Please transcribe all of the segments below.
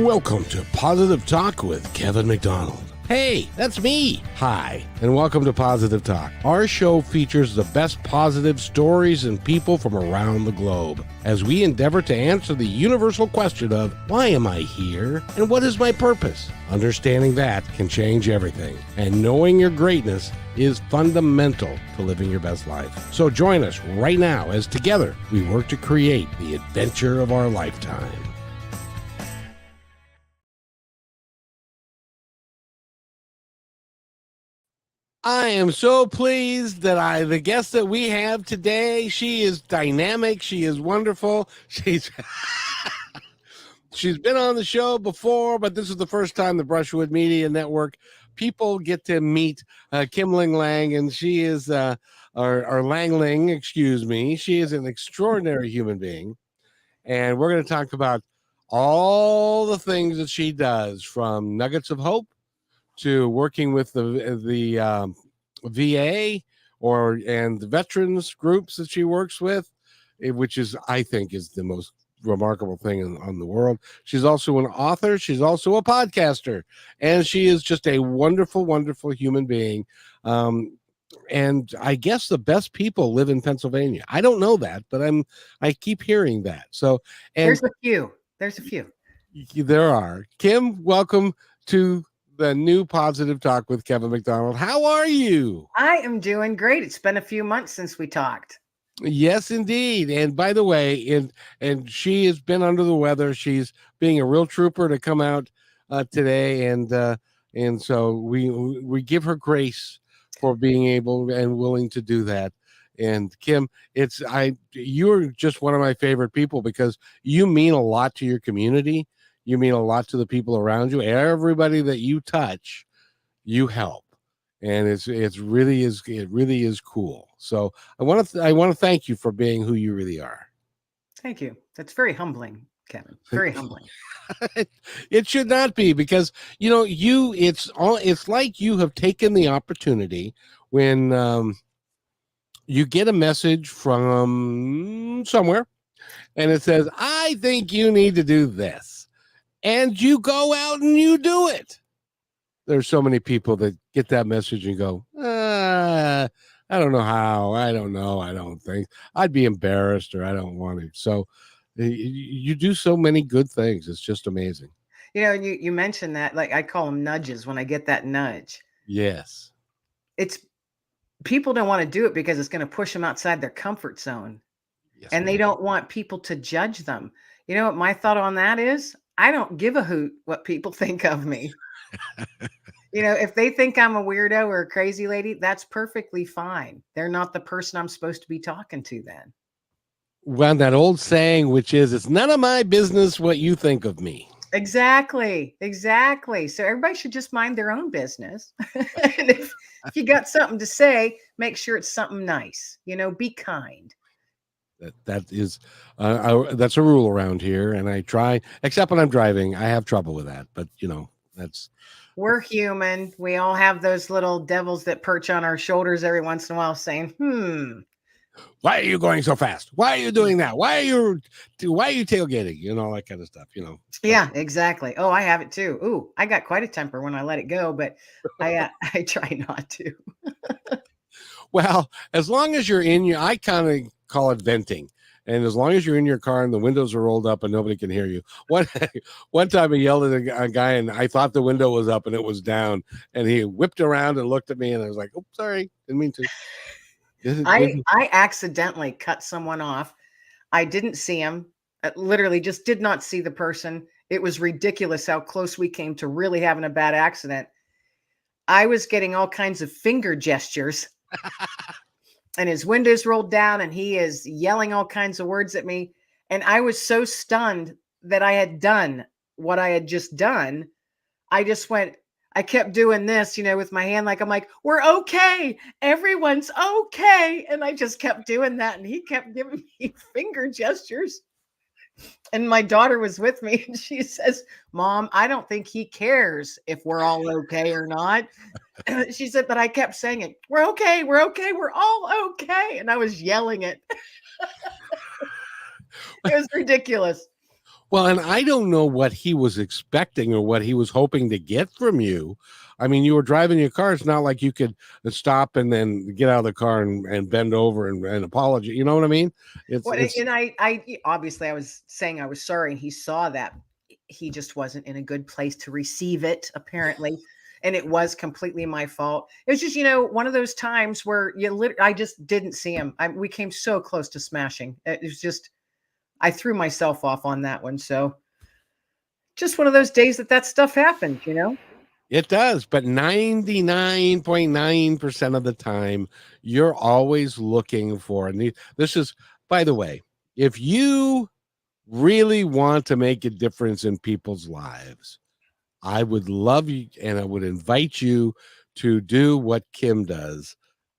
Welcome to Positive Talk with Kevin McDonald. Hey, that's me. Hi, and welcome to Positive Talk. Our show features the best positive stories and people from around the globe as we endeavor to answer the universal question of why am I here and what is my purpose? Understanding that can change everything, and knowing your greatness is fundamental to living your best life. So join us right now as together we work to create the adventure of our lifetime. I am so pleased that the guest that we have today, she is dynamic. She is wonderful. She's been on the show before, but this is the first time the Brushwood Media Network people get to meet Kim Lengling, and she is or Lengling, excuse me. She is an extraordinary human being, and we're going to talk about all the things that she does, from Nuggets of Hope to working with the VA and the veterans groups that she works with, which is, I think, is the most remarkable thing on the world. She's also an author. She's also a podcaster, and she is just a wonderful, wonderful human being. And I guess the best people live in Pennsylvania. I don't know that, but I keep hearing that. So, and there's a few. There are. Kim, welcome to the new Positive Talk with Kevin McDonald. How are you? I am doing great. It's been a few months since we talked. Yes, indeed. And by the way, and she has been under the weather. She's being a real trooper to come out today, and so we give her grace for being able and willing to do that. And Kim, you're just one of my favorite people because you mean a lot to your community. You mean a lot to the people around you. Everybody that you touch, you help, and it really is cool. So I want to thank you for being who you really are. Thank you. That's very humbling, Kevin. Very humbling. It should not be, because it's like you have taken the opportunity when you get a message from somewhere, and it says, "I think you need to do this." And you go out and you do it. There's so many people that get that message and go, I don't know how. I don't know. I don't think. I'd be embarrassed, or I don't want to. So you do so many good things. It's just amazing. You mentioned that, like, I call them nudges when I get that nudge. Yes. It's people don't want to do it because it's going to push them outside their comfort zone. Yes, and they don't want people to judge them. You know what my thought on that is? I don't give a hoot what people think of me. If they think I'm a weirdo or a crazy lady, that's perfectly fine. They're not the person I'm supposed to be talking to then. Well, that old saying, which is, it's none of my business what you think of me. Exactly. So everybody should just mind their own business. And if you got something to say, make sure it's something nice. Be kind. That's a rule around here, and I try, except when I'm driving. I have trouble with that, but we're human. We all have those little devils that perch on our shoulders every once in a while saying, why are you going so fast? Why are you doing that? Why are you tailgating? All that kind of stuff, Yeah, exactly. Oh, I have it too. Ooh, I got quite a temper when I let it go, but I try not to. Well, as long as you're I kind of call it venting. And as long as you're in your car and the windows are rolled up and nobody can hear you. One time I yelled at a guy, and I thought the window was up and it was down. And he whipped around and looked at me, and I was like, "Oh, sorry, didn't mean to." I accidentally cut someone off. I didn't see him. I literally just did not see the person. It was ridiculous how close we came to really having a bad accident. I was getting all kinds of finger gestures. And his windows rolled down, and he is yelling all kinds of words at me. And I was so stunned that I had done what I had just done. I kept doing this, with my hand, I'm like, we're okay. Everyone's okay. And I just kept doing that. And he kept giving me finger gestures. And my daughter was with me, and she says, "Mom, I don't think he cares if we're all okay or not." She said, but I kept saying it. We're okay. We're okay. We're all okay. And I was yelling it. It was ridiculous. Well, and I don't know what he was expecting or what he was hoping to get from you. I mean, you were driving your car. It's not like you could stop and then get out of the car and bend over and apologize. You know what I mean? Well, It's and I obviously I was saying I was sorry, and he saw that he just wasn't in a good place to receive it, apparently. And it was completely my fault. It was just, one of those times where I just didn't see him. We came so close to smashing. It was just, I threw myself off on that one. So just one of those days that stuff happens. It does, but 99.9% of the time, you're always looking for. And this is, by the way, if you really want to make a difference in people's lives, I would love you and I would invite you to do what Kim does.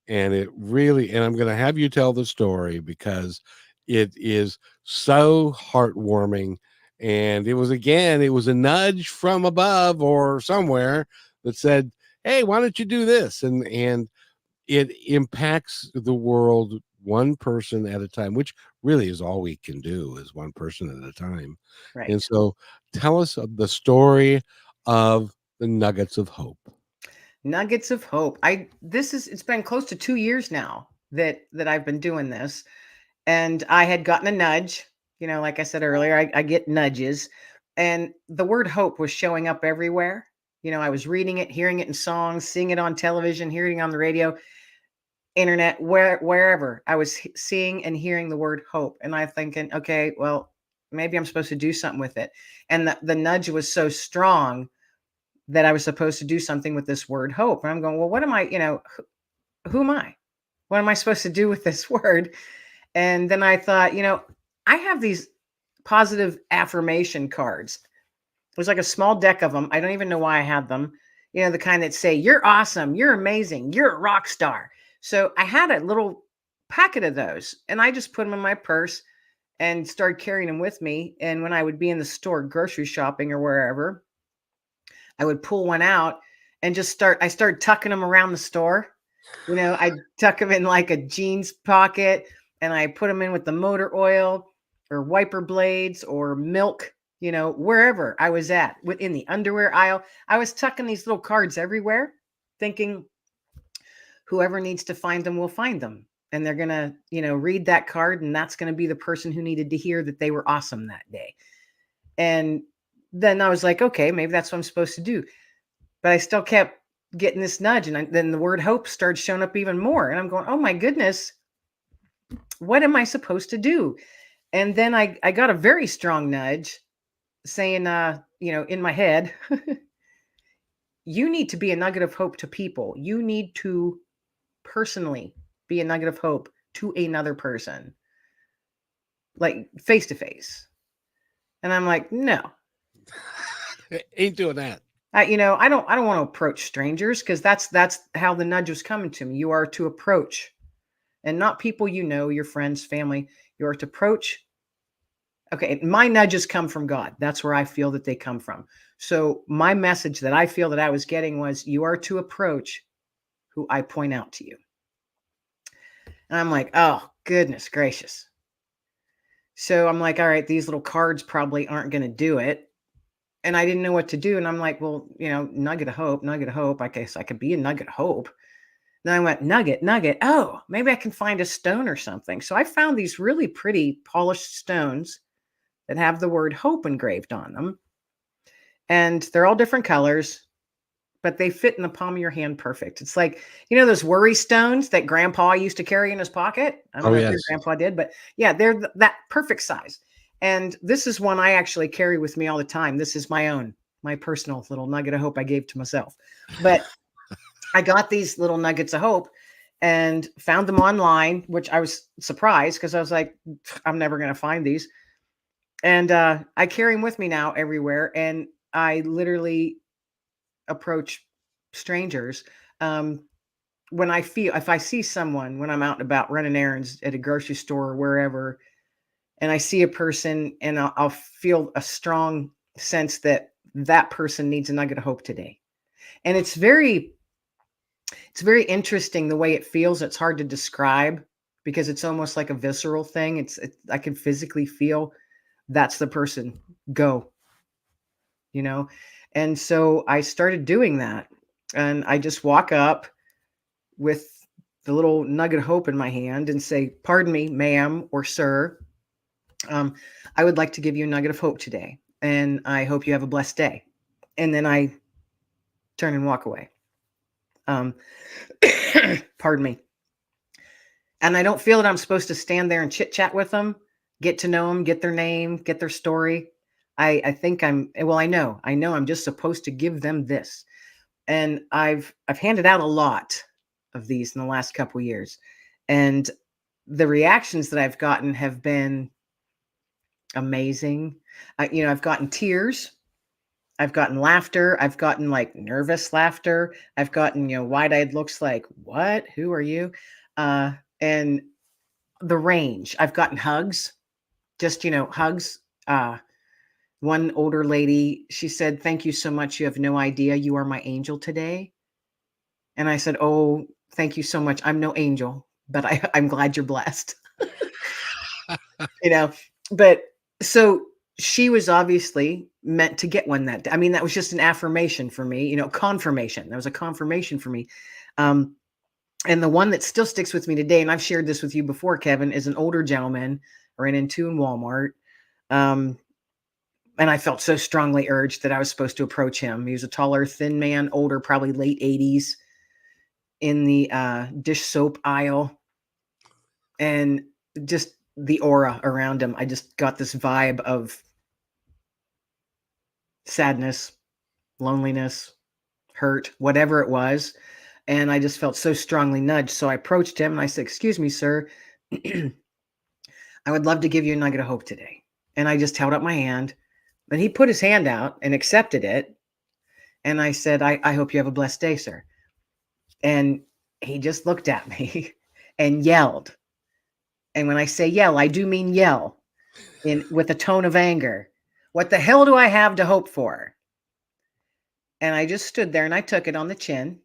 And I'm going to have you tell the story because it is so heartwarming. And it was a nudge from above or somewhere that said, "Hey, why don't you do this?" And it impacts the world one person at a time, which really is all we can do, is one person at a time. And Right. so tell us the story of the nuggets of hope. Nuggets of hope. It's been close to 2 years now that I've been doing this. And I had gotten a nudge, like I said earlier, I get nudges. And the word hope was showing up everywhere. I was reading it, hearing it in songs, seeing it on television, hearing it on the radio, internet, wherever. I was seeing and hearing the word hope. And I'm thinking, okay, well, maybe I'm supposed to do something with it. And the nudge was so strong that I was supposed to do something with this word hope. And I'm going, well, what am I, who am I? What am I supposed to do with this word? And then I thought, I have these positive affirmation cards. It was like a small deck of them. I don't even know why I had them. The kind that say, "You're awesome, you're amazing, you're a rock star." So I had a little packet of those, and I just put them in my purse and started carrying them with me. And when I would be in the store, grocery shopping or wherever, I would pull one out and I started tucking them around the store. I tuck them in like a jeans pocket, and I put them in with the motor oil or wiper blades or milk, wherever I was at, within the underwear aisle. I was tucking these little cards everywhere, thinking whoever needs to find them will find them. And they're going to, read that card, and that's going to be the person who needed to hear that they were awesome that day. And then I was like, okay, maybe that's what I'm supposed to do. But I still kept getting this nudge. And then the word hope started showing up even more. And I'm going, oh my goodness, what am I supposed to do? And then I got a very strong nudge saying, in my head, you need to be a nugget of hope to people. You need to personally be a nugget of hope to another person, like face to face. And I'm like, no, Ain't doing that. I don't want to approach strangers, because that's how the nudge was coming to me. You are to approach, and not people, your friends, family. You are to approach. Okay, my nudges come from God. That's where I feel that they come from. So my message that I feel that I was getting was, you are to approach who I point out to you. And I'm like, oh, goodness gracious. So I'm like, all right, these little cards probably aren't going to do it. And I didn't know what to do. And I'm like, well, nugget of hope, nugget of hope. I guess I could be a nugget of hope. Then I went, nugget, nugget. Oh, maybe I can find a stone or something. So I found these really pretty polished stones that have the word hope engraved on them. And they're all different colors, but they fit in the palm of your hand perfect. It's like, those worry stones that grandpa used to carry in his pocket. I don't Oh, know if your yes. grandpa did, but yeah, they're that perfect size. And this is one I actually carry with me all the time. This is my personal little nugget of hope I gave to myself. But I got these little nuggets of hope and found them online, which I was surprised, because I was like, I'm never going to find these. And I carry them with me now everywhere. And I literally approach strangers. If I see someone when I'm out and about running errands at a grocery store or wherever, and I see a person, and I'll feel a strong sense that that person needs a nugget of hope today. And it's very interesting the way it feels. It's hard to describe, because it's almost like a visceral thing. I can physically feel that's the person. Go, you know? And so I started doing that. And I just walk up with the little nugget of hope in my hand and say, "Pardon me, ma'am or sir. I would like to give you a nugget of hope today. And I hope you have a blessed day." And then I turn and walk away. Um, pardon me. And I don't feel that I'm supposed to stand there and chit chat with them, get to know them, get their name, get their story. I think I know I'm just supposed to give them this. And I've handed out a lot of these in the last couple of years. And the reactions that I've gotten have been amazing. I've gotten tears. I've gotten laughter. I've gotten like nervous laughter. I've gotten, wide-eyed looks like, "What? Who are you?" And the range. I've gotten hugs, just, hugs. One older lady, she said, "Thank you so much. You have no idea. You are my angel today." And I said, "Oh, thank you so much. I'm no angel, but I'm glad you're blessed." you know, but so she was obviously meant to get one that day. I mean, that was just an affirmation for me, confirmation. That was a confirmation for me. And the one that still sticks with me today, and I've shared this with you before, Kevin, is an older gentleman I ran into in Walmart. And I felt so strongly urged that I was supposed to approach him. He was a taller, thin man, older, probably late 80s, in the dish soap aisle. And just the aura around him, I just got this vibe of sadness, loneliness, hurt, whatever it was. And I just felt so strongly nudged. So I approached him and I said, "Excuse me, sir. I would love to give you a nugget of hope today." And I just held up my hand. And he put his hand out and accepted it. And I said, I hope you have a blessed day, sir." And he just looked at me and yelled. And when I say yell, I do mean yell, with a tone of anger. "What the hell do I have to hope for?" And I just stood there and I took it on the chin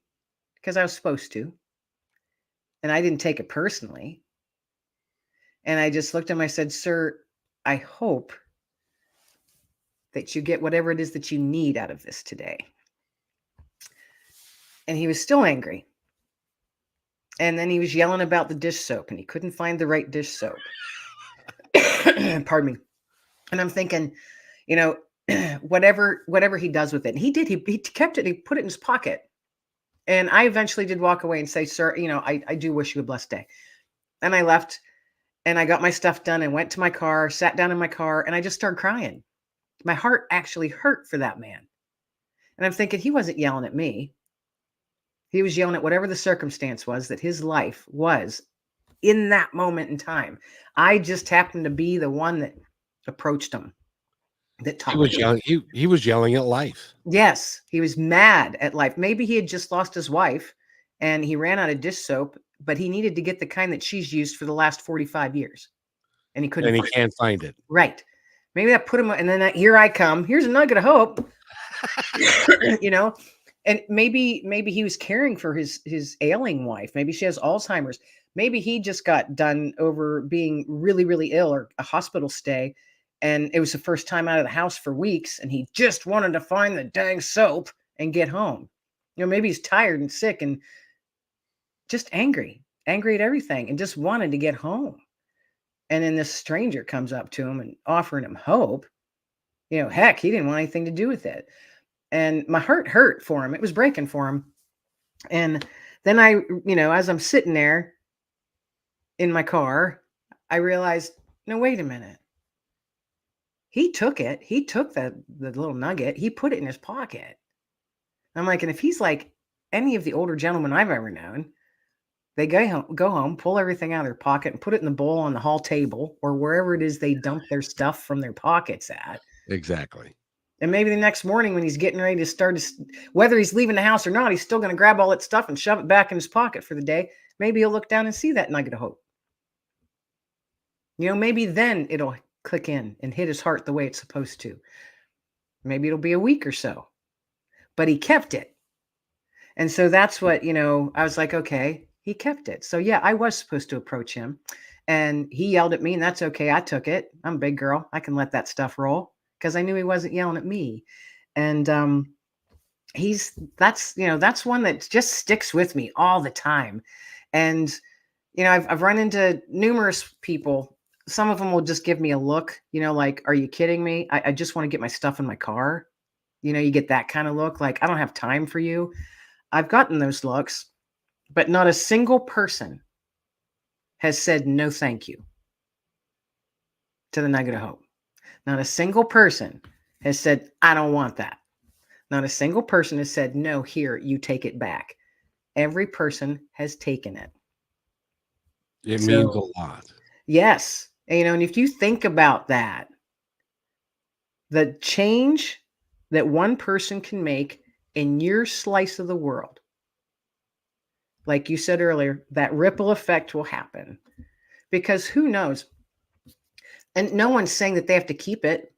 because I was supposed to. And I didn't take it personally. And I just looked at him. I said, "Sir, I hope that you get whatever it is that you need out of this today." And he was still angry. And then he was yelling about the dish soap and he couldn't find the right dish soap. Pardon me. And I'm thinking, whatever he does with it. And he did, he kept it, he put it in his pocket. And I eventually did walk away and say, "Sir, I do wish you a blessed day." And I left and I got my stuff done and went to my car, sat down in my car, and I just started crying. My heart actually hurt for that man. And I'm thinking, he wasn't yelling at me. He was yelling at whatever the circumstance was that his life was in that moment in time. I just happened to be the one that approached him, that talked. He was yelling. He was yelling at life. Yes, he was mad at life. Maybe he had just lost his wife and he ran out of dish soap, but he needed to get the kind that she's used for the last 45 years. And he couldn't. And he can't find it. Right. Maybe that put him, and then here I come. Here's a nugget of hope. And maybe he was caring for his ailing wife. Maybe she has Alzheimer's. Maybe he just got done over being really, really ill or a hospital stay. And it was the first time out of the house for weeks. And he just wanted to find the dang soap and get home. Maybe he's tired and sick and just angry at everything and just wanted to get home. And then this stranger comes up to him and offering him hope. Heck, he didn't want anything to do with it. And my heart hurt for him. It was breaking for him. And then as I'm sitting there in my car, I realized, no, wait a minute. He took it. He took the little nugget. He put it in his pocket. I'm like, and if he's like any of the older gentlemen I've ever known, they go home, pull everything out of their pocket and put it in the bowl on the hall table or wherever it is they dump their stuff from their pockets at. Exactly. And maybe the next morning when he's getting ready to start, whether he's leaving the house or not, he's still going to grab all that stuff and shove it back in his pocket for the day. Maybe he'll look down and see that nugget of hope. Maybe then it'll click in and hit his heart the way it's supposed to. Maybe it'll be a week or so. But he kept it. And so that's what, I was like, okay, he kept it. So yeah, I was supposed to approach him. And he yelled at me, and that's okay. I took it. I'm a big girl. I can let that stuff roll because I knew he wasn't yelling at me. And that's one that just sticks with me all the time. And I've run into numerous people. Some of them will just give me a look, like, are you kidding me? I just want to get my stuff in my car. You get that kind of look, like, I don't have time for you. I've gotten those looks, but not a single person has said no thank you to the nugget of hope. Not a single person has said, I don't want that. Not a single person has said, no, here, you take it back. Every person has taken it. It means a So, lot. yes. And if you think about that, the change that one person can make in your slice of the world, like you said earlier, that ripple effect will happen. Because who knows? And no one's saying that they have to keep it.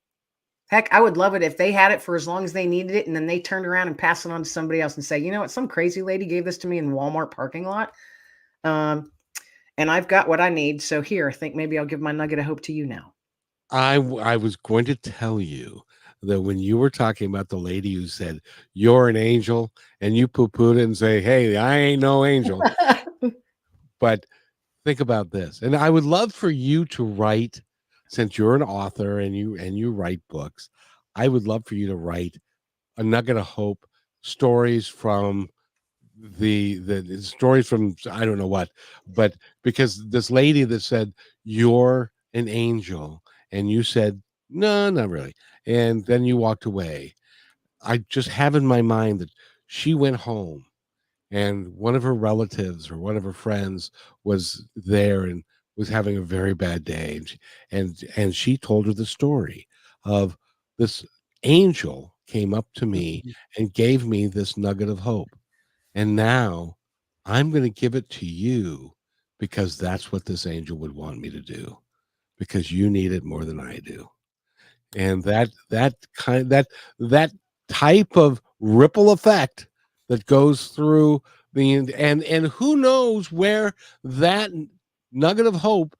Heck, I would love it if they had it for as long as they needed it, and then they turned around and passed it on to somebody else and say, you know what, some crazy lady gave this to me in Walmart parking lot. And I've got what I need. So here, I think maybe I'll give my nugget of hope to you now. I was going to tell you that when you were talking about the lady who said, "You're an angel," and you poo-pooed it and say, "Hey, I ain't no angel." But think about this, and I would love for you to write, since you're an author and you write books, I would love for you to write a nugget of hope, stories from the stories from I don't know what, but because this lady that said, "You're an angel," and you said, "No, not really," and then you walked away. I just have in my mind that she went home and one of her relatives or one of her friends was there and was having a very bad day, and she told her the story of this angel came up to me and gave me this nugget of hope, and now I'm going to give it to you because that's what this angel would want me to do, because you need it more than I do. And that type of ripple effect that goes through and who knows where that nugget of hope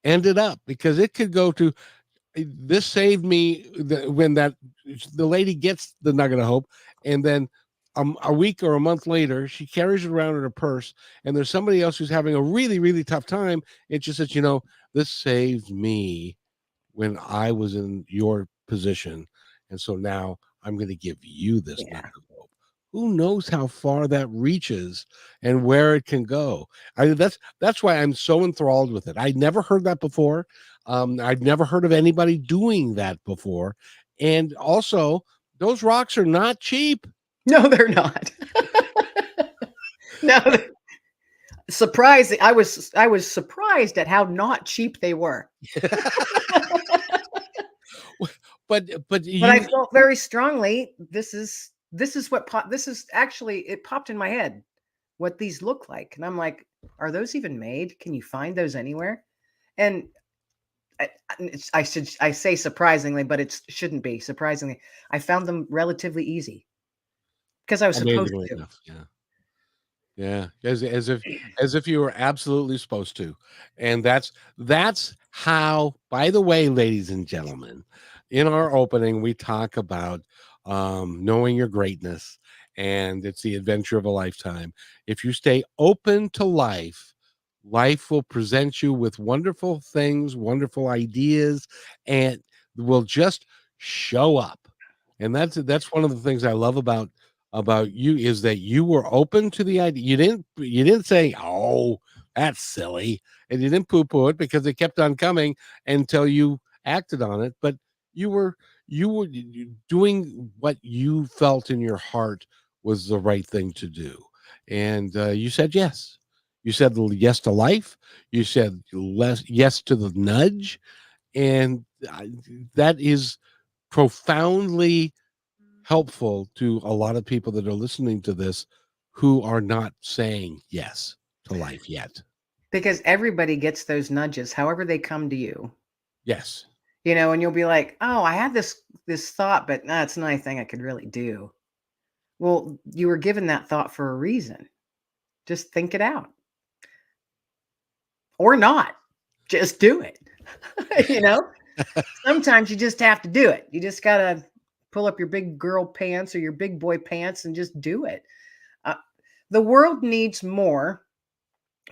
ended up, because it could go to this saved me when the lady gets the nugget of hope, and then a week or a month later she carries it around in her purse, and there's somebody else who's having a really really tough time, and she says, this saved me when I was in your position. And so now I'm going to give you this Yeah. nugget of hope. Who knows how far that reaches and where it can go? That's why I'm so enthralled with it. I'd never heard that before. I'd never heard of anybody doing that before. And also, those rocks are not cheap. No, they're not. No, surprising. I was surprised at how not cheap they were. but But you I felt very strongly this is actually, it popped in my head what these look like. And I'm like, are those even made? Can you find those anywhere? And I say surprisingly, but it shouldn't be surprisingly. I found them relatively easy because I was supposed amazingly to. enough, yeah. Yeah, as if you were absolutely supposed to. And that's how, by the way, ladies and gentlemen, in our opening we talk about knowing your greatness, and it's the adventure of a lifetime. If you stay open to life, life will present you with wonderful things, wonderful ideas, and will just show up. And that's one of the things I love about you, is that you were open to the idea. You didn't say, "Oh, that's silly," and you didn't poo-poo it, because it kept on coming until you acted on it. But you were doing what you felt in your heart was the right thing to do, and you said yes. You said yes to life. You said yes to the nudge, and that is profoundly helpful to a lot of people that are listening to this who are not saying yes to life yet. Because everybody gets those nudges, however they come to you. Yes. And you'll be like, oh, I had this thought, but it's not anything I could really do. Well, you were given that thought for a reason. Just think it out. Or not. just do it. You know, sometimes you just have to do it. You just got to pull up your big girl pants or your big boy pants and just do it. Uh, the world needs more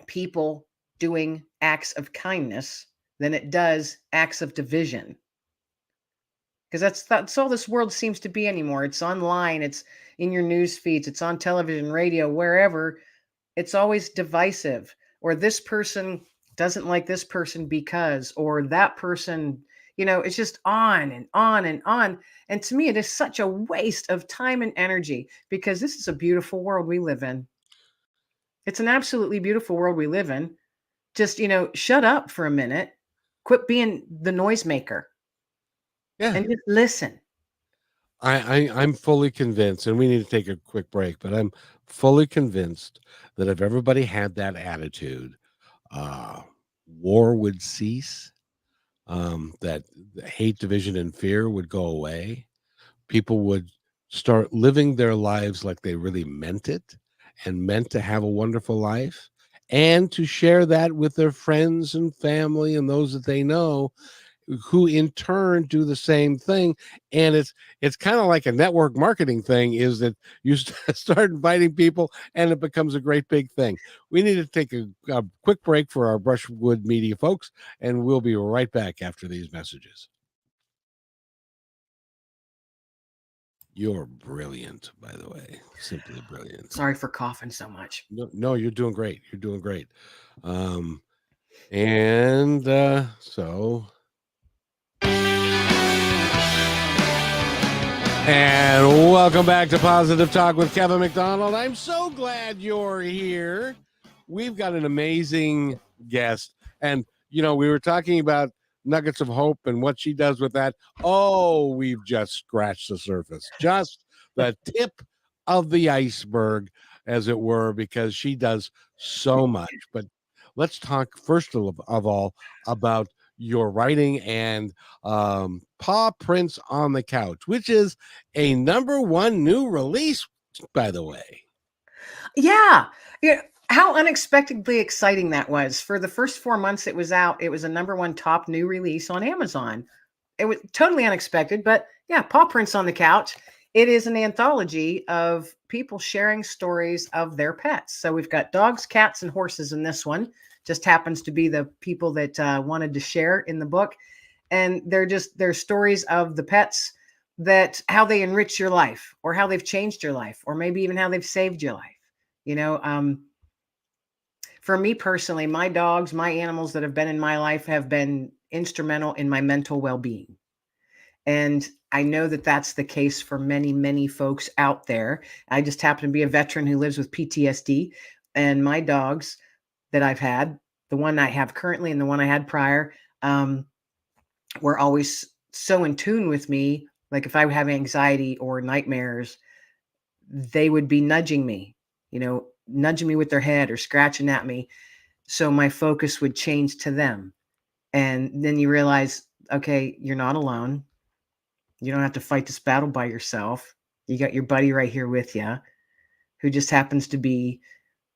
people doing acts of kindness than it does acts of division. Because that's all this world seems to be anymore. It's online, it's in your news feeds, it's on television, radio, wherever. It's always divisive, or this person doesn't like this person because, or that person, it's just on and on and on. And to me, it is such a waste of time and energy, because this is a beautiful world we live in. It's an absolutely beautiful world we live in. Just, shut up for a minute, quit being the noisemaker, Yeah. and just listen. I'm fully convinced, and we need to take a quick break, but I'm fully convinced that if everybody had that attitude, uh, war would cease, that the hate, division, and fear would go away. People would start living their lives like they really meant it and meant to have a wonderful life and to share that with their friends and family and those that they know, who in turn do the same thing. And it's kind of like a network marketing thing, is that you start inviting people and it becomes a great big thing. We need to take a quick break for our Brushwood Media folks, and we'll be right back after these messages. You're brilliant, by the way. Simply brilliant. Sorry for coughing so much. No, you're doing great. You're doing great. And so And welcome back to Positive Talk with Kevin McDonald. I'm so glad you're here. We've got an amazing guest. And, we were talking about nuggets of hope and what she does with that. Oh, we've just scratched the surface, just the tip of the iceberg, as it were, because she does so much. But let's talk first of all about your writing and Paw Prints on the Couch, which is a #1 new release, by the way. Yeah. How unexpectedly exciting that was. For the first 4 months it was out, it was a #1 top new release on Amazon. It was totally unexpected, but yeah, Paw Prints on the Couch. It is an anthology of people sharing stories of their pets. So we've got dogs, cats, and horses in this one. Just happens to be the people that wanted to share in the book. And they're stories of the pets, that how they enrich your life, or how they've changed your life, or maybe even how they've saved your life. For me personally, my dogs, my animals that have been in my life have been instrumental in my mental well-being. And I know that that's the case for many, many folks out there. I just happen to be a veteran who lives with PTSD, and my dogs that I've had, the one I have currently and the one I had prior, were always so in tune with me. Like if I have anxiety or nightmares, they would be nudging me, nudging me with their head or scratching at me. So my focus would change to them. And then you realize, okay, you're not alone. You don't have to fight this battle by yourself. You got your buddy right here with you, who just happens to be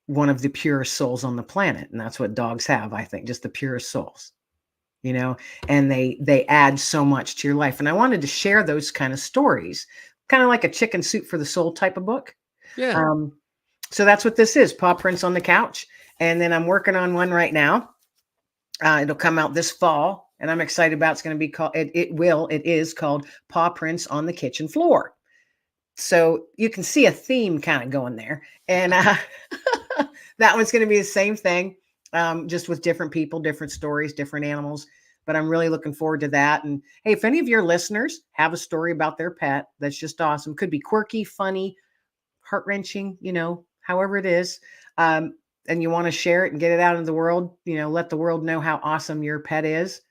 one of the purest souls on the planet. And that's what dogs have, I think, just the purest souls, and they add so much to your life. And I wanted to share those kind of stories, kind of like a chicken soup for the soul type of book. Yeah. So that's what this is, Paw Prints on the Couch. And then I'm working on one right now. It'll come out this fall, and I'm excited about. It's going to be called, it is called Paw Prints on the Kitchen Floor. So you can see a theme kind of going there. And that one's going to be the same thing, just with different people, different stories, different animals. But I'm really looking forward to that. And hey, if any of your listeners have a story about their pet that's just awesome, could be quirky, funny, heart-wrenching, however it is, and you want to share it and get it out into the world, let the world know how awesome your pet is,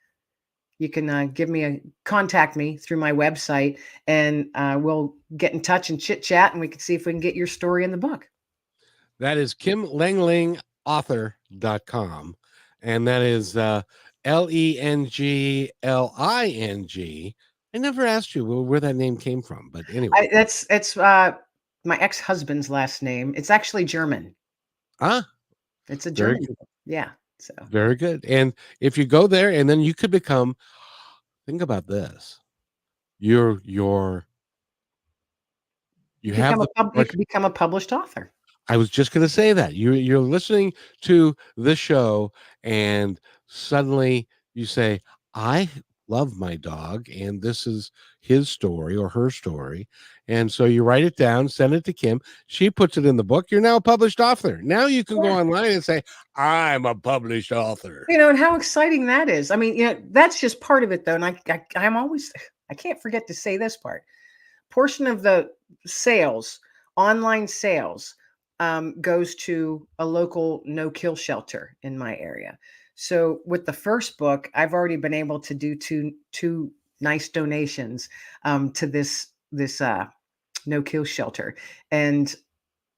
you can contact me through my website, and we'll get in touch and chit chat, and we can see if we can get your story in the book. That is KimLenglingAuthor.com. And that is Lengling. I never asked you where that name came from, but anyway. It's my ex-husband's last name. It's actually German. Ah, It's a German. Yeah. So Very good. And if you go there, and then you could become, think about this. You're you have the you could become a published author. I was just going to say that you're listening to this show, and suddenly you say, "I love my dog, and this is his story or her story," and so you write it down, send it to Kim. She puts it in the book. You're now a published author. Now you can go Yeah. online and say, "I'm a published author." And how exciting that is. I mean, that's just part of it, though. And I'm always, I can't forget to say this part. Portion of the sales, online sales, goes to a local no-kill shelter in my area. So with the first book, I've already been able to do two nice donations to this no-kill shelter. And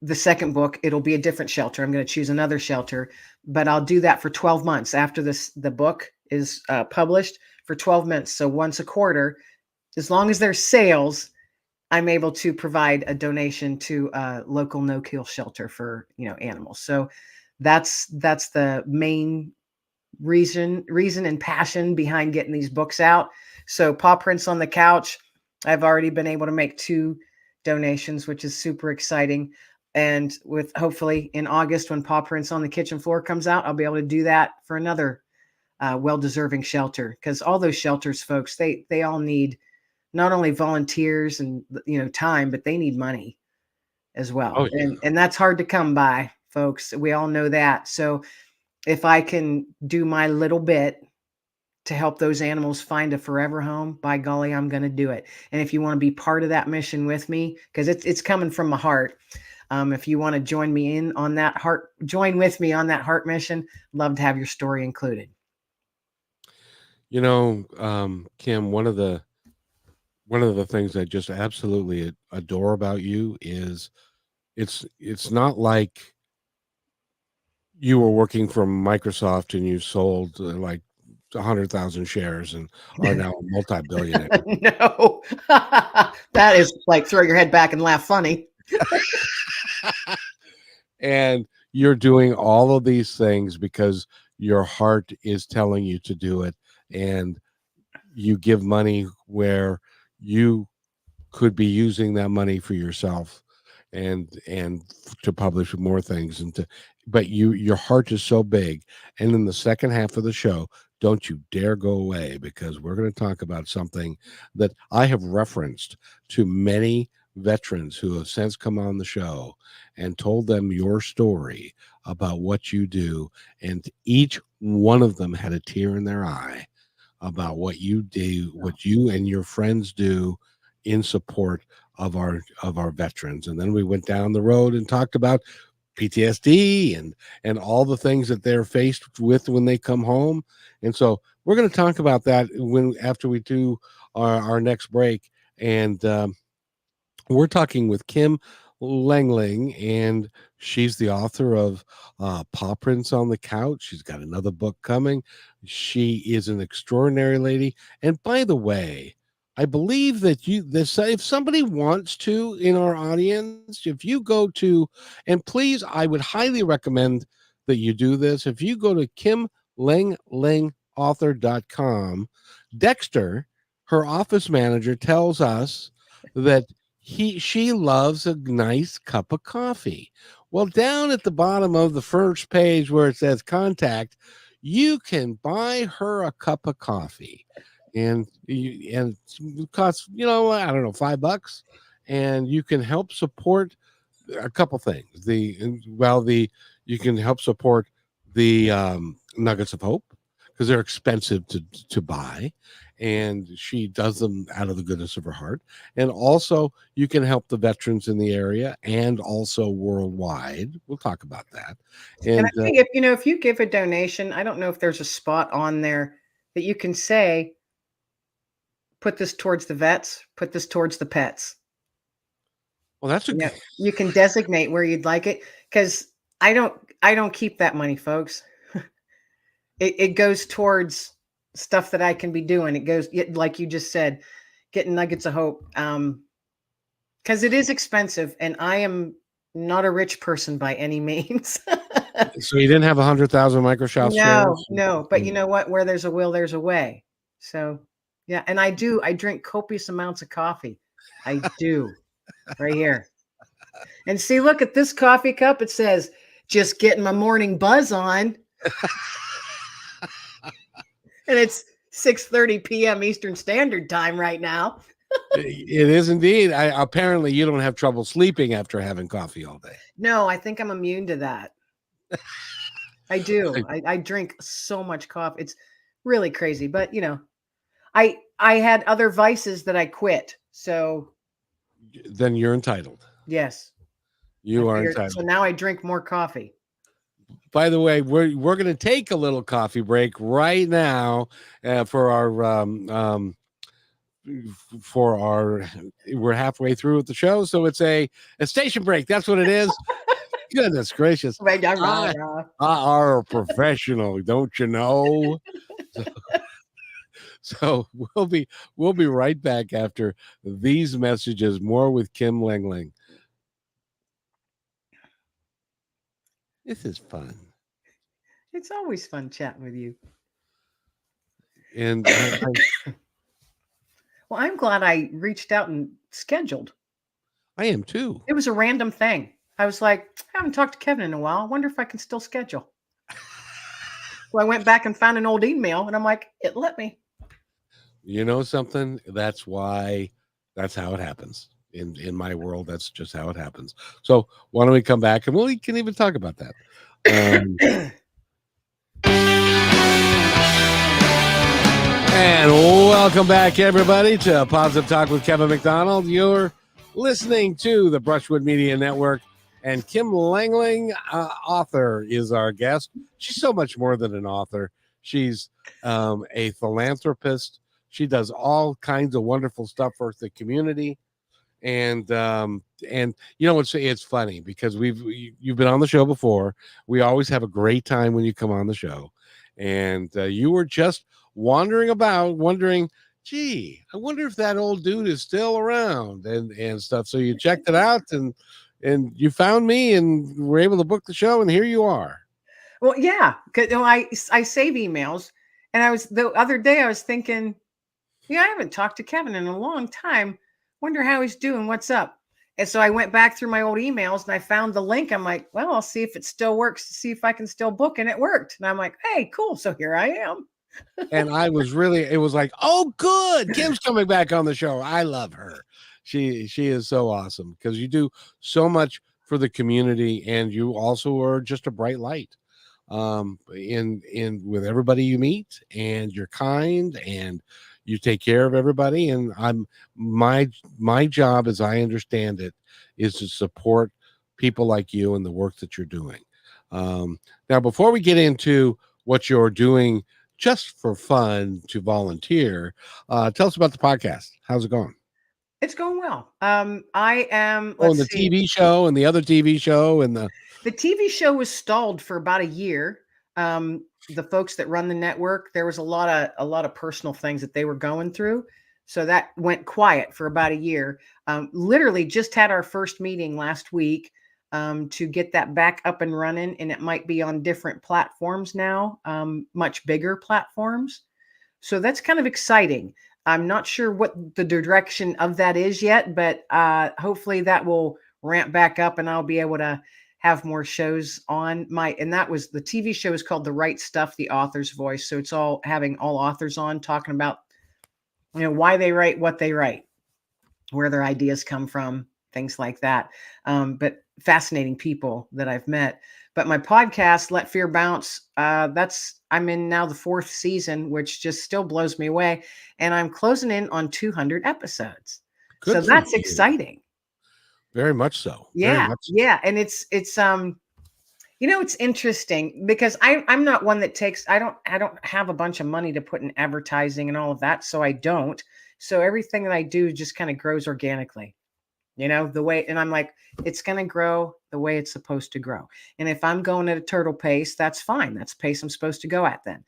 the second book, it'll be a different shelter. I'm going to choose another shelter, but I'll do that for 12 months after the book is published, for 12 months. So once a quarter, as long as there's sales, I'm able to provide a donation to a local no-kill shelter for animals. So that's the main reason and passion behind getting these books out. So Paw Prints on the Couch, I've already been able to make 2 donations, which is super exciting. And with hopefully in August, when Paw Prints on the Kitchen Floor comes out, I'll be able to do that for another well-deserving shelter, because all those shelters, folks, they all need not only volunteers and time, but they need money as well. Oh yeah. And that's hard to come by, folks. We all know that. So if I can do my little bit to help those animals find a forever home, by golly, I'm going to do it. And if you want to be part of that mission with me, because it's coming from my heart. If you want to join with me on that heart mission, love to have your story included. Kim, one of the things I just absolutely adore about you is it's not like you were working for Microsoft and you sold like 100,000 shares and are now a multi-billionaire. No, that is like throw your head back and laugh funny. And you're doing all of these things because your heart is telling you to do it, and you give money where you could be using that money for yourself and to publish more things, but your heart is so big. And in the second half of the show, don't you dare go away, because we're going to talk about something that I have referenced to many veterans who have since come on the show and told them your story about what you do, and each one of them had a tear in their eye about what you do, what you and your friends do in support of our veterans. And then we went down the road and talked about PTSD and all the things that they're faced with when they come home. And so we're going to talk about that after we do our next break. And we're talking with Kim Lengling, and she's the author of Paw Prints on the Couch. She's got another book coming. She is an extraordinary lady. And by the way, I believe that if somebody wants to in our audience, if you go to, and please, I would highly recommend that you do this. If you go to kimlenglingauthor.com, Dexter, her office manager, tells us that she loves a nice cup of coffee. Well, down at the bottom of the first page where it says contact, you can buy her a cup of coffee, and it costs, I don't know, $5, and you can help support a couple things. You can help support the Nuggets of Hope, because they're expensive to buy, and she does them out of the goodness of her heart. And also, you can help the veterans in the area and also worldwide. We'll talk about that. And And I think if you give a donation, I don't know if there's a spot on there that you can say, put this towards the vets, put this towards the pets. well, that's a You can designate where you'd like it, because I don't keep that money, folks. It goes towards stuff that I can be doing. It goes, like you just said, getting Nuggets of Hope. Because it is expensive, and I am not a rich person by any means. So you didn't have 100,000 Microsoft shares? No, but you know what? Where there's a will, there's a way. So yeah, and I drink copious amounts of coffee. I do, right here. And see, look at this coffee cup. It says, just getting my morning buzz on. And it's 6:30 p.m. Eastern Standard Time right now. It is indeed. Apparently you don't have trouble sleeping after having coffee all day. No, I think I'm immune to that. I do. I drink so much coffee. It's really crazy. But I had other vices that I quit. So Then you're entitled. yes. You are entitled. So now I drink more coffee. By the way, we're going to take a little coffee break right now for our we're halfway through with the show, so it's a station break. That's what it is. Goodness gracious. I are a professional, don't you know? So we'll be right back after these messages. More with Kim Lengling. This is fun. It's always fun chatting with you. And well, I'm glad I reached out and scheduled. I am too. It was a random thing. I was like, I haven't talked to Kevin in a while. I wonder if I can still schedule. So I went back and found an old email, and I'm like, it let me. You know something? That's how it happens. In my world, that's just how it happens. So why don't we come back and we can even talk about that. And welcome back, everybody, to Positive Talk with Kevin McDonald. You're listening to the Brushwood Media Network, and Kim Lengling, author, is our guest. She's so much more than an author. She's a philanthropist. She does all kinds of wonderful stuff for the community. And it's funny because you've been on the show before. We always have a great time when you come on the show, and you were just wandering about, wondering, gee, I wonder if that old dude is still around and stuff. So you checked it out and you found me and were able to book the show, and here you are. Well, yeah, because I save emails, and the other day I was thinking, I haven't talked to Kevin in a long time. Wonder how he's doing. What's up? And so I went back through my old emails and I found the link. I'm like, well, I'll see if it still works to see if I can still book. And it worked. And I'm like, hey, cool. So here I am. And it was like, oh, good. Kim's coming back on the show. I love her. She is so awesome because you do so much for the community, and you also are just a bright light in with everybody you meet, and you're kind and you take care of everybody. And my job, as I understand it, is to support people like you and the work that you're doing. Now, before we get into what you're doing just for fun to volunteer, tell us about the podcast. How's it going? It's going well. I am. The TV show and the other TV show and the TV show was stalled for about a year. The folks that run the network, there was a lot of personal things that they were going through, so that went quiet for about a year. Literally, just had our first meeting last week to get that back up and running, and it might be on different platforms now, much bigger platforms. So that's kind of exciting. I'm not sure what the direction of that is yet, but hopefully that will ramp back up and I'll be able to have more shows on and that was the TV show is called The Right Stuff, the author's voice. So it's all having all authors on talking about, why they write what they write, where their ideas come from, things like that. But fascinating people that I've met. But my podcast, Let Fear Bounce, I'm in now the 4th season, which just still blows me away. And I'm closing in on 200 episodes. So that's exciting. Very much so. Yeah. Yeah. And it's it's interesting because I'm not one that takes, I don't have a bunch of money to put in advertising and all of that. So I don't. So everything that I do just kind of grows organically. The way, and I'm like, it's going to grow the way it's supposed to grow. And if I'm going at a turtle pace, that's fine. That's the pace I'm supposed to go at then.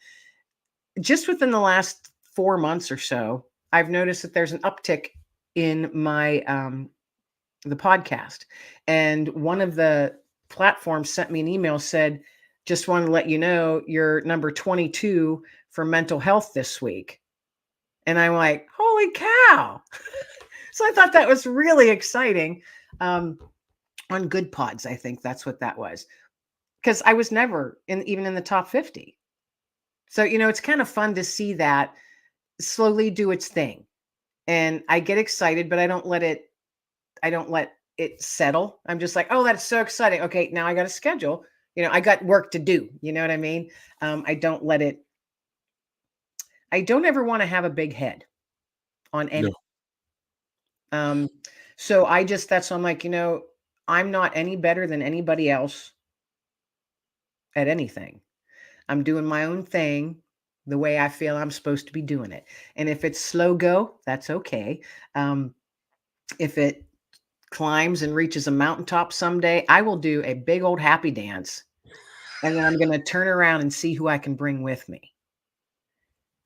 Just within the last 4 months or so, I've noticed that there's an uptick in my, the podcast. And one of the platforms sent me an email, said, just want to let you know you're number 22 for mental health this week. And I'm like, holy cow. So I thought that was really exciting. On Good Pods, I think that's what that was. Because I was never even in the top 50. So, it's kind of fun to see that slowly do its thing. And I get excited, but I don't let it settle. I'm just like, oh, that's so exciting. Okay, now I got a schedule. I got work to do. You know what I mean? I don't ever want to have a big head on any. No. So that's why I'm like, I'm not any better than anybody else at anything. I'm doing my own thing the way I feel I'm supposed to be doing it. And if it's slow go, that's okay. If it climbs and reaches a mountaintop someday, I will do a big old happy dance. And then I'm going to turn around and see who I can bring with me.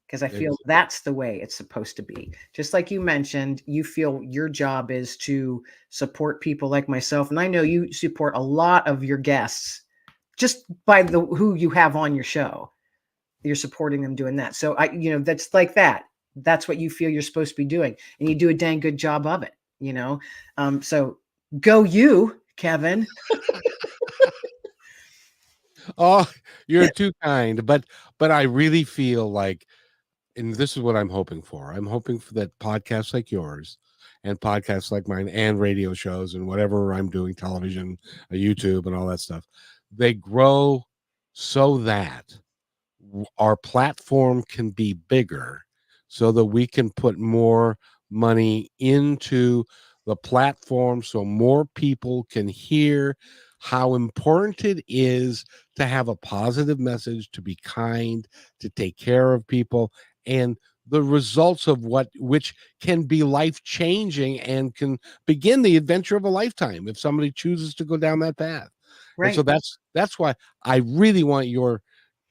Because I feel that's the way it's supposed to be. Just like you mentioned, you feel your job is to support people like myself. And I know you support a lot of your guests just by who you have on your show. You're supporting them doing that. So that's like that. That's what you feel you're supposed to be doing. And you do a dang good job of it, So go you, Kevin. Oh, you're too kind. But I really feel like, and this is what I'm hoping for. I'm hoping for that podcasts like yours and podcasts like mine and radio shows and whatever I'm doing, television, YouTube and all that stuff, they grow so that our platform can be bigger, so that we can put more money into the platform so more people can hear how important it is to have a positive message, to be kind, to take care of people, and the results of which can be life changing and can begin the adventure of a lifetime if somebody chooses to go down that path. Right. And so that's why I really want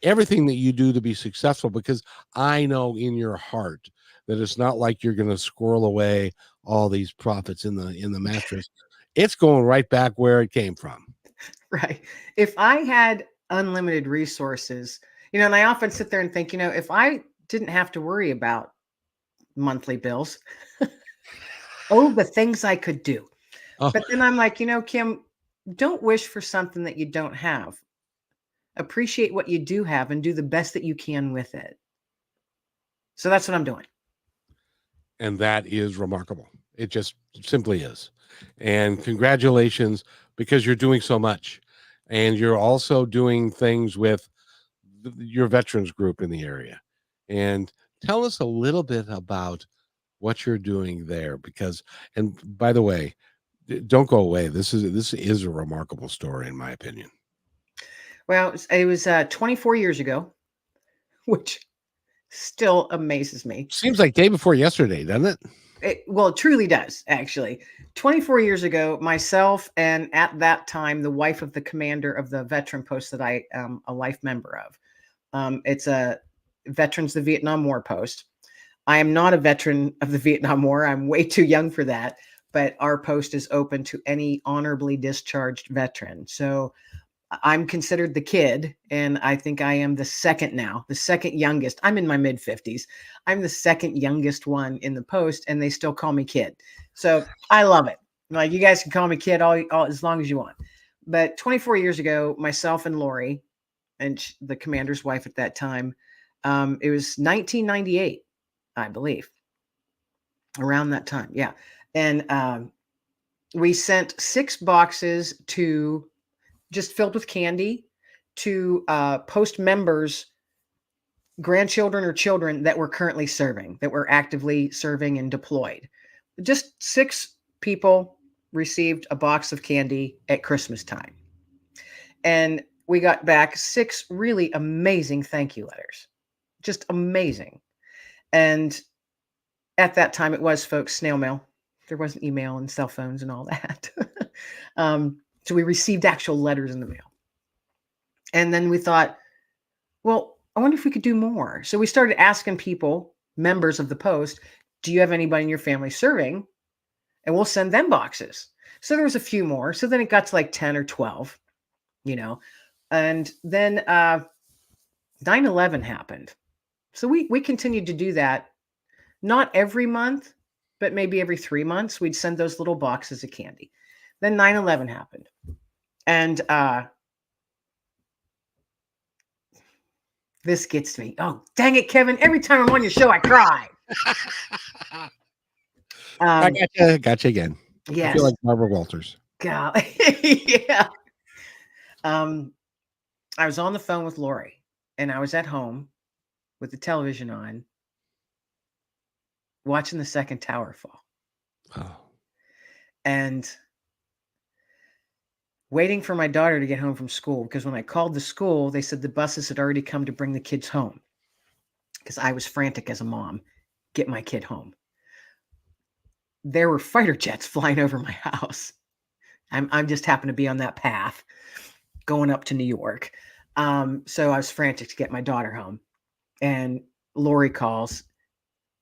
everything that you do to be successful, because I know in your heart that it's not like you're going to squirrel away all these profits in the mattress. It's going right back where it came from. Right. If I had unlimited resources, and I often sit there and think, if I didn't have to worry about monthly bills, the things I could do. Oh. But then I'm like, Kim, don't wish for something that you don't have. Appreciate what you do have and do the best that you can with it. So that's what I'm doing. And that is remarkable. It just simply is. And congratulations, because you're doing so much. And you're also doing things with your veterans group in the area. And tell us a little bit about what you're doing there, because, and by the way, don't go away. This is a remarkable story, in my opinion. Well, it was 24 years ago, which still amazes me. Seems like day before yesterday, doesn't it? It truly does, actually. 24 years ago, myself and at that time, the wife of the commander of the veteran post that I am a life member of. It's a Veterans of the Vietnam War post. I am not a veteran of the Vietnam War. I'm way too young for that. But our post is open to any honorably discharged veteran. So I'm considered the kid, and I think I am the second youngest. I'm in my mid 50s. I'm the second youngest one in the post, and they still call me kid. So I love it. Like, you guys can call me kid all as long as you want. But 24 years ago, myself and Lori, and the commander's wife at that time, it was 1998, I believe, around that time. Yeah. And we sent 6 boxes just filled with candy to post members, grandchildren or children that were currently serving, that were actively serving and deployed. Just 6 people received a box of candy at Christmas time. And we got back 6 really amazing thank you letters. Just amazing. And at that time, it was, folks, snail mail. There wasn't email and cell phones and all that. So we received actual letters in the mail. And then we thought, well, I wonder if we could do more. So we started asking people, members of the post, do you have anybody in your family serving? And we'll send them boxes. So there was a few more. So then it got to like 10 or 12, And then 9/11 happened. So we continued to do that. Not every month, but maybe every 3 months, we'd send those little boxes of candy. Then 9/11 happened. And this gets me. Oh, dang it, Kevin. Every time I'm on your show, I cry. I gotcha again. Yes. I feel like Barbara Walters. God. Yeah. I was on the phone with Lori, and I was at home with the television on, watching the second tower fall. Oh. And waiting for my daughter to get home from school, because when I called the school, they said the buses had already come to bring the kids home, because I was frantic as a mom, get my kid home. There were fighter jets flying over my house. I'm just happened to be on that path going up to New York. So I was frantic to get my daughter home, and Lori calls,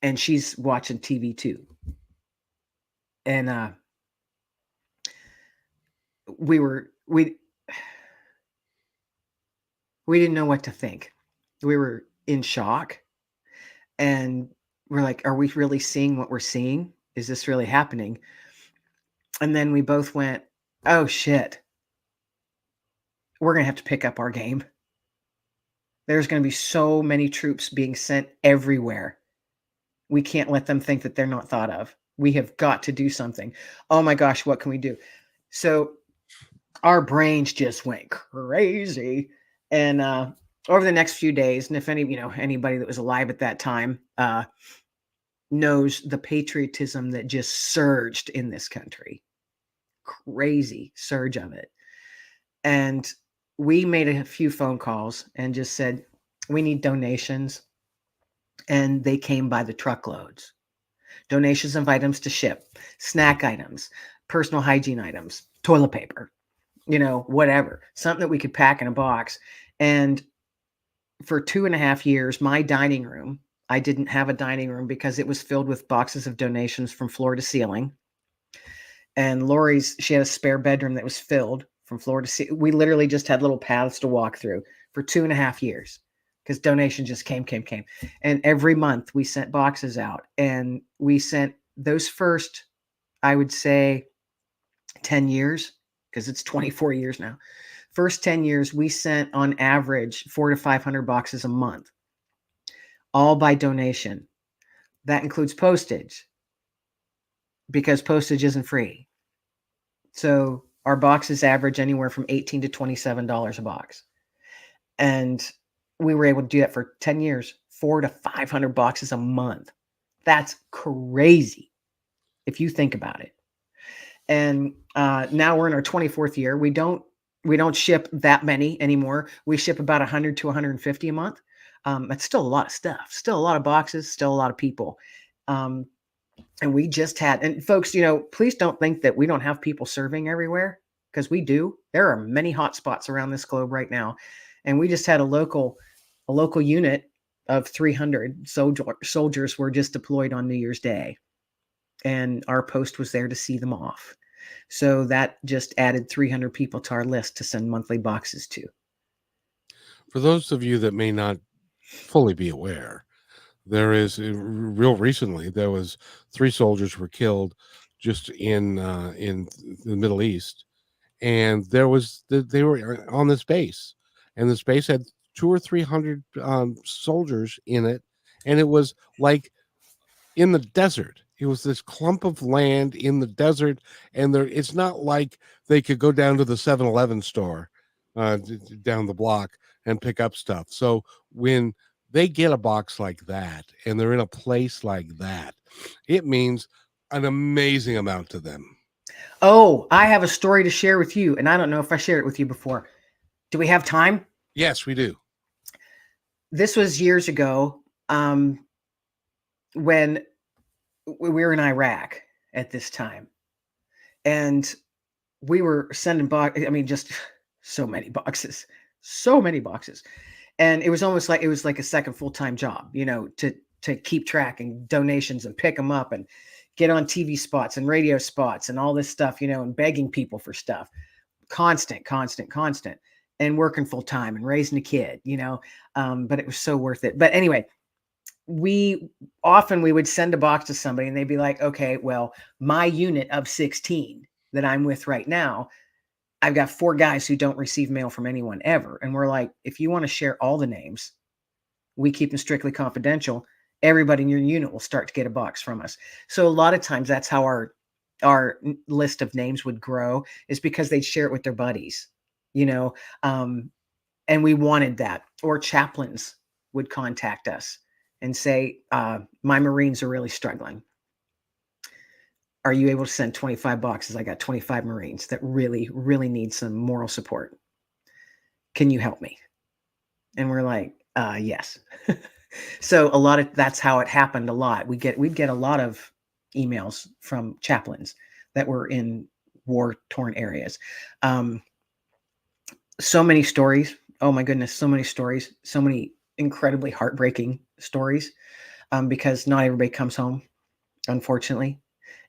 and she's watching TV too. And we didn't know what to think. We were in shock, and we're like, are we really seeing what we're seeing? Is this really happening? And then we both went, oh shit, we're going to have to pick up our game. There's going to be so many troops being sent everywhere. We can't let them think that they're not thought of. We have got to do something. Oh my gosh, what can we do? So our brains just went crazy. And over the next few days, and if anybody that was alive at that time knows the patriotism that just surged in this country. Crazy surge of it. And we made a few phone calls and just said, we need donations. And they came by the truckloads. Donations of items to ship, snack items, personal hygiene items, toilet paper, whatever, something that we could pack in a box. And for 2.5 years, my dining room, I didn't have a dining room because it was filled with boxes of donations from floor to ceiling. And Lori's, she had a spare bedroom that was filled from floor to ceiling. We literally just had little paths to walk through for 2.5 years because donations just came. And every month we sent boxes out, and we sent those first, I would say 10 years, because it's 24 years now. First 10 years, we sent on average 400 to 500 boxes a month, all by donation. That includes postage, because postage isn't free. So our boxes average anywhere from $18 to $27 a box. And we were able to do that for 10 years, 400 to 500 boxes a month. That's crazy if you think about it. And now we're in our 24th year. We don't ship that many anymore. We ship about 100 to 150 a month. That's still a lot of stuff, still a lot of boxes, still a lot of people. And we just had, and folks, please don't think that we don't have people serving everywhere, because we do. There are many hot spots around this globe right now. And we just had a local unit of 300 soldiers were just deployed on New Year's Day. And our post was there to see them off. So that just added 300 people to our list to send monthly boxes to. For those of you that may not fully be aware, there is real recently, there was 3 soldiers were killed just in the Middle East. And they were on this base, and this base had 200 or 300 soldiers in it. And it was like in the desert. It was this clump of land in the desert, and it's not like they could go down to the 7-Eleven store down the block and pick up stuff. So when they get a box like that and they're in a place like that, it means an amazing amount to them. Oh, I have a story to share with you, and I don't know if I shared it with you before. Do we have time? Yes, we do. This was years ago, when we were in Iraq at this time, and we were sending just so many boxes, and it was almost like a second full-time job, to keep track and donations and pick them up and get on TV spots and radio spots and all this stuff, and begging people for stuff, constant. and working full time and raising a kid, but it was so worth it. But anyway, we would send a box to somebody and they'd be like, okay, well, my unit of 16 that I'm with right now, I've got 4 guys who don't receive mail from anyone ever. And we're like, if you want to share all the names, we keep them strictly confidential. Everybody in your unit will start to get a box from us. So a lot of times that's how our list of names would grow, is because they'd share it with their buddies, and we wanted that. Or chaplains would contact us and say, my Marines are really struggling. Are you able to send 25 boxes? I got 25 Marines that really, really need some moral support. Can you help me? And we're like, yes. So that's how it happened a lot. We'd get a lot of emails from chaplains that were in war-torn areas. So many stories. Oh my goodness, so many stories. So many incredibly heartbreaking stories, because not everybody comes home, unfortunately.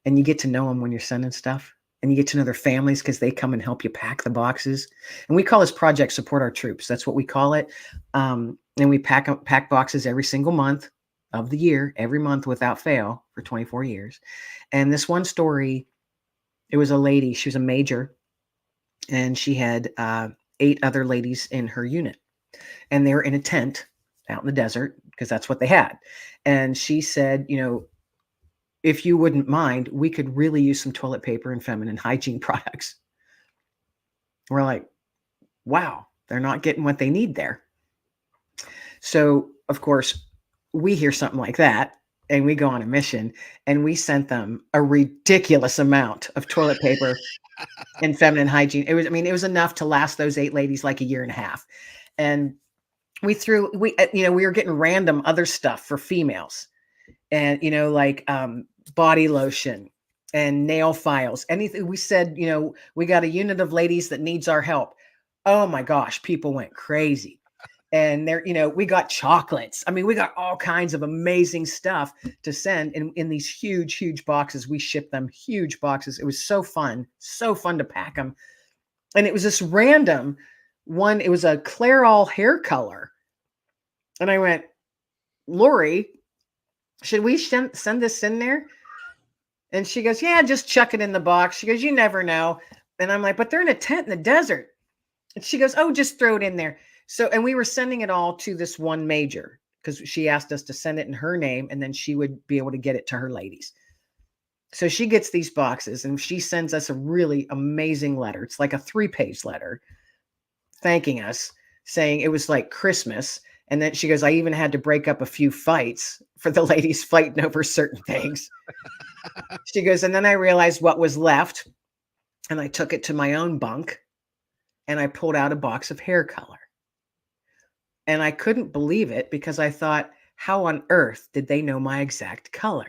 And you get to know them when you're sending stuff, and you get to know their families because they come and help you pack the boxes. And we call this project Support Our Troops. That's what we call it. And we pack boxes every single month of the year, every month without fail for 24 years. And this one story, it was a lady, she was a major, and she had 8 other ladies in her unit. And they were in a tent out in the desert because that's what they had. And she said, if you wouldn't mind, we could really use some toilet paper and feminine hygiene products. We're like, wow, they're not getting what they need there. So, of course, we hear something like that and we go on a mission, and we sent them a ridiculous amount of toilet paper and feminine hygiene. It was enough to last those 8 ladies like a year and a half. And we were getting random other stuff for females, and, like body lotion and nail files, anything. We said, we got a unit of ladies that needs our help. Oh my gosh, people went crazy. And we got chocolates. I mean, we got all kinds of amazing stuff to send in these huge, huge boxes. We shipped them huge boxes. It was so fun to pack them. And it was this random one. It was a Clairol hair color. And I went, Lori, should we send this in there? And she goes, yeah, just chuck it in the box. She goes, you never know. And I'm like, but they're in a tent in the desert. And she goes, oh, just throw it in there. So, and we were sending it all to this one major because she asked us to send it in her name, and then she would be able to get it to her ladies. So she gets these boxes and she sends us a really amazing letter. It's like a 3-page letter thanking us, saying it was like Christmas. And then she goes, I even had to break up a few fights for the ladies fighting over certain things. She goes, and then I realized what was left, and I took it to my own bunk and I pulled out a box of hair color. And I couldn't believe it because I thought, how on earth did they know my exact color?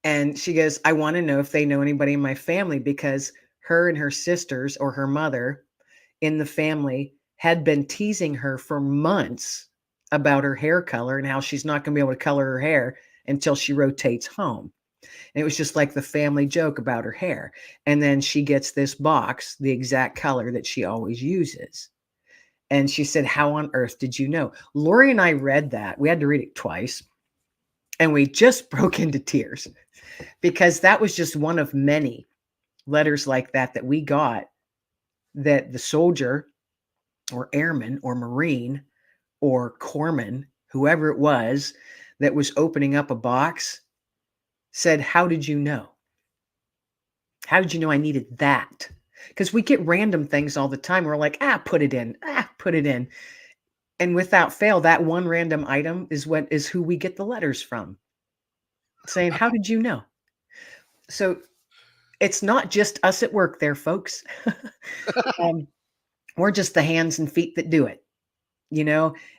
And she goes, I want to know if they know anybody in my family, because her and her sisters or her mother in the family had been teasing her for months about her hair color and how she's not going to be able to color her hair until she rotates home. And it was just like the family joke about her hair. And then she gets this box, the exact color that she always uses. And she said, how on earth did you know? Lori and I read that. We had to read it twice. And we just broke into tears because that was just one of many letters like that we got, that the soldier or airman or Marine or corpsman, whoever it was that was opening up a box, said, how did you know? How did you know I needed that? Because we get random things all the time. We're like, put it in. Put it in. And without fail, that one random item is who we get the letters from, saying, how did you know? So it's not just us at work there, folks. We're just the hands and feet that do it,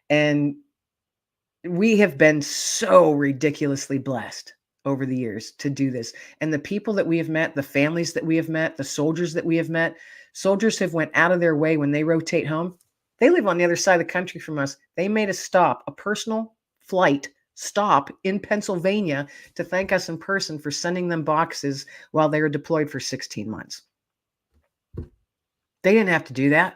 and we have been so ridiculously blessed over the years to do this. And the people that we have met, the families that we have met, the soldiers that we have met, soldiers have went out of their way when they rotate home. They live on the other side of the country from us. They made a personal flight stop in Pennsylvania to thank us in person for sending them boxes while they were deployed for 16 months. They didn't have to do that,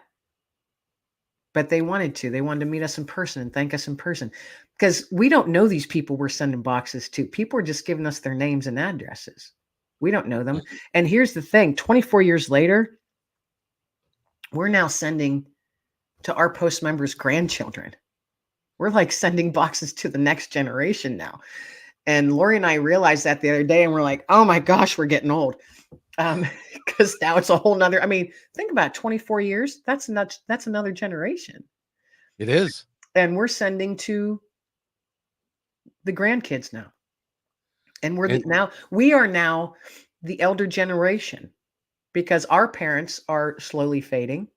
but they wanted to. They wanted to meet us in person and thank us in person, because we don't know these people we're sending boxes to. People are just giving us their names and addresses. We don't know them. And here's the thing, 24 years later, we're now sending to our post members' grandchildren. We're like sending boxes to the next generation now. And Lori and I realized that the other day, and we're like, oh my gosh, we're getting old. Because now it's a whole nother, I mean, think about it, 24 years. That's another generation. It is. And we're sending to the grandkids now. And we are now the elder generation, because our parents are slowly fading,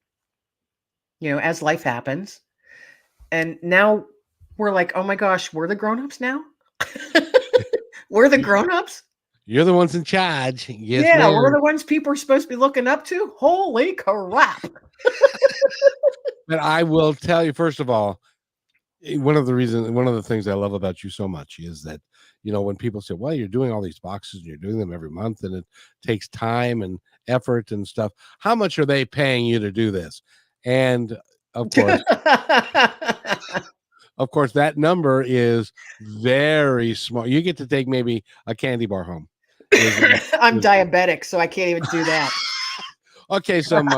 as life happens. And now we're like, oh my gosh, we're the grown-ups now. We're the grown-ups. You're the ones in charge. Yes, yeah, ma'am. we're the ones people are supposed to be looking up to. Holy crap. But I will tell you, first of all, one of the things I love about you so much is that, when people say, well, you're doing all these boxes and you're doing them every month and it takes time and effort and stuff, how much are they paying you to do this? And of course, that number is very small. You get to take maybe a candy bar home. I'm diabetic, so I can't even do that. Okay, some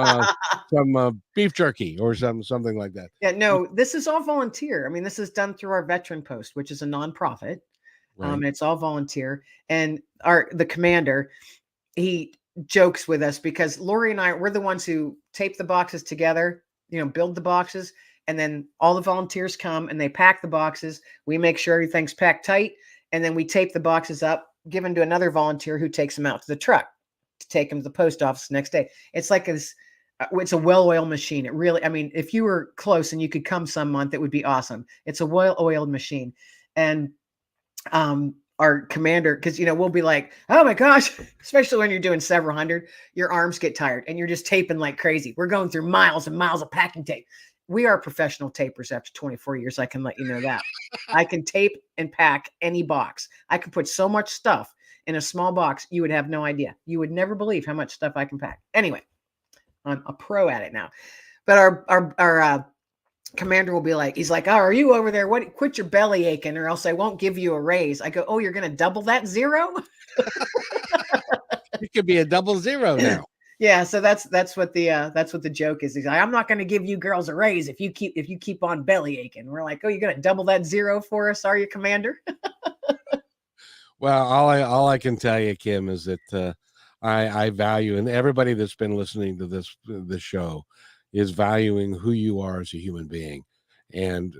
beef jerky or something like that. Yeah, no, this is all volunteer. I mean, this is done through our Veteran Post, which is a nonprofit. Right. It's all volunteer. And the commander, he jokes with us because Lori and I, we're the ones who tape the boxes together, build the boxes, and then all the volunteers come and they pack the boxes. We make sure everything's packed tight, and then we tape the boxes up, give them to another volunteer who takes them out to the truck to take them to the post office the next day. It's like it's a well-oiled machine. It really, I mean, if you were close and you could come some month, it would be awesome. It's a well-oiled machine. And our commander, because we'll be like, oh my gosh, especially when you're doing several hundred, your arms get tired and you're just taping like crazy. We're going through miles and miles of packing tape. We are professional tapers after 24 years. I can let you know that. I can tape and pack any box. I can put so much stuff in a small box, you would have no idea. You would never believe how much stuff I can pack. Anyway, I'm a pro at it now. But our commander will be like, he's like, oh, are you over there? Quit your belly aching, or else I won't give you a raise. I go, oh, you're going to double that zero? It could be a double zero now. Yeah, so that's what the joke is. He's like, I'm not going to give you girls a raise if you keep on belly aching. We're like, oh, you're going to double that zero for us, are you, Commander? Well, all I can tell you, Kim, is that I value, and everybody that's been listening to this show is valuing who you are as a human being, and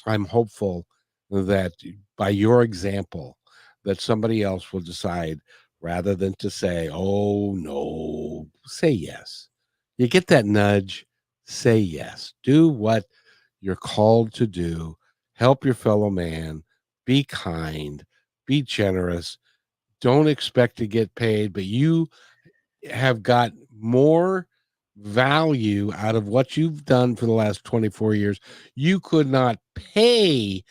I'm hopeful that by your example, that somebody else will decide, rather than to say, oh no, say yes. You get that nudge, say yes. Do what you're called to do. Help your fellow man. Be kind. Be generous. Don't expect to get paid, but you have got more value out of what you've done for the last 24 years. You could not pay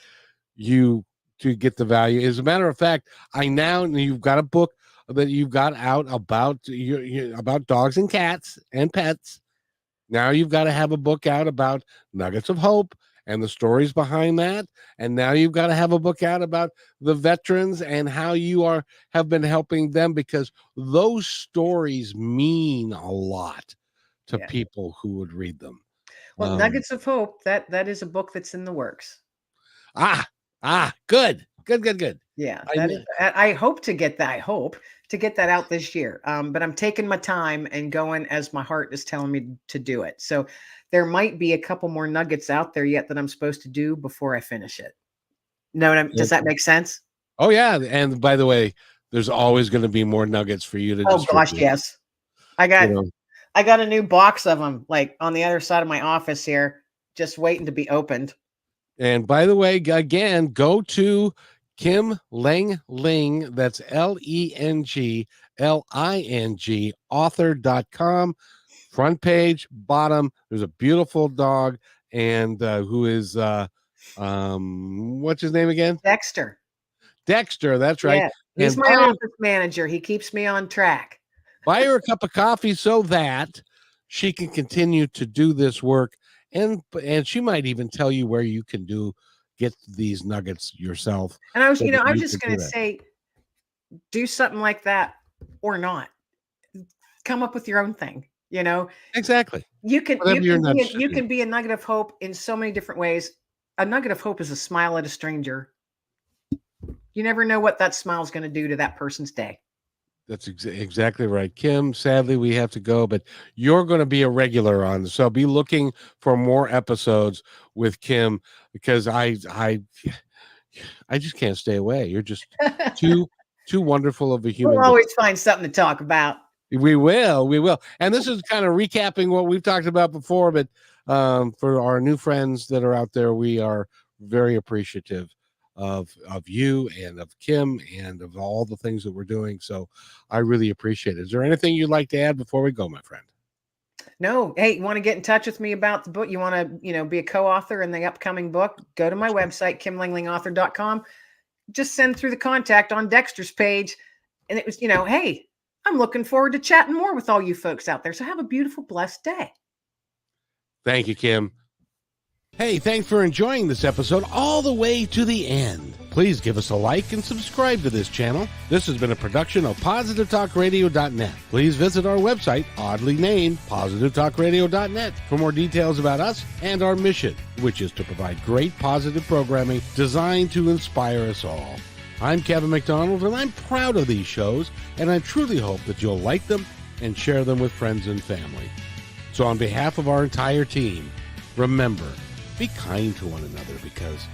you to get the value. As a matter of fact, you've got a book that you've got out about about dogs and cats and pets. Now you've got to have a book out about Nuggets of Hope and the stories behind that. And now you've got to have a book out about the veterans and how you have been helping them, because those stories mean a lot to people who would read them. Well, Nuggets of Hope, that is a book that's in the works. Good. Yeah, I hope to get that. I hope to get that out this year. But I'm taking my time and going as my heart is telling me to do it. So there might be a couple more nuggets out there yet that I'm supposed to do before I finish it. Does that make sense? Oh yeah, and by the way, there's always going to be more nuggets for you to distribute. Gosh, yes. I got a new box of them, like on the other side of my office here, just waiting to be opened. And by the way, again, go to Kim Lengling, that's LENGLING, author.com. Front page, bottom, there's a beautiful dog, and who is what's his name again? Dexter, that's right. Yeah, he's my office manager. He keeps me on track. Buy her a cup of coffee so that she can continue to do this work, and she might even tell you where you can get these nuggets yourself. And I was, so that I was you just can going do to that. say, do something like that or not. Come up with your own thing. Exactly. You can Whatever you're nudged to you do. can be a nugget of hope in so many different ways. A nugget of hope is a smile at a stranger. You never know what that smile is going to do to that person's day. That's exactly right, Kim. Sadly, we have to go, but you're going to be a regular on, so be looking for more episodes with Kim, because I just can't stay away. You're just too wonderful of a human We'll being. always find something to talk about. We will. And this is kind of recapping what we've talked about before, but for our new friends that are out there, we are very appreciative of you and of Kim and of all the things that we're doing. So I really appreciate it. Is there anything you'd like to add before we go, my friend? No. Hey, you want to get in touch with me about the book? You want to, be a co-author in the upcoming book? Go to my website, kimlenglingauthor.com. Just send through the contact on Dexter's page. And it was, hey, I'm looking forward to chatting more with all you folks out there. So have a beautiful, blessed day. Thank you, Kim. Hey, thanks for enjoying this episode all the way to the end. Please give us a like and subscribe to this channel. This has been a production of PositiveTalkRadio.net. Please visit our website, oddly named PositiveTalkRadio.net, for more details about us and our mission, which is to provide great positive programming designed to inspire us all. I'm Kevin McDonald, and I'm proud of these shows, and I truly hope that you'll like them and share them with friends and family. So on behalf of our entire team, remember, be kind to one another, because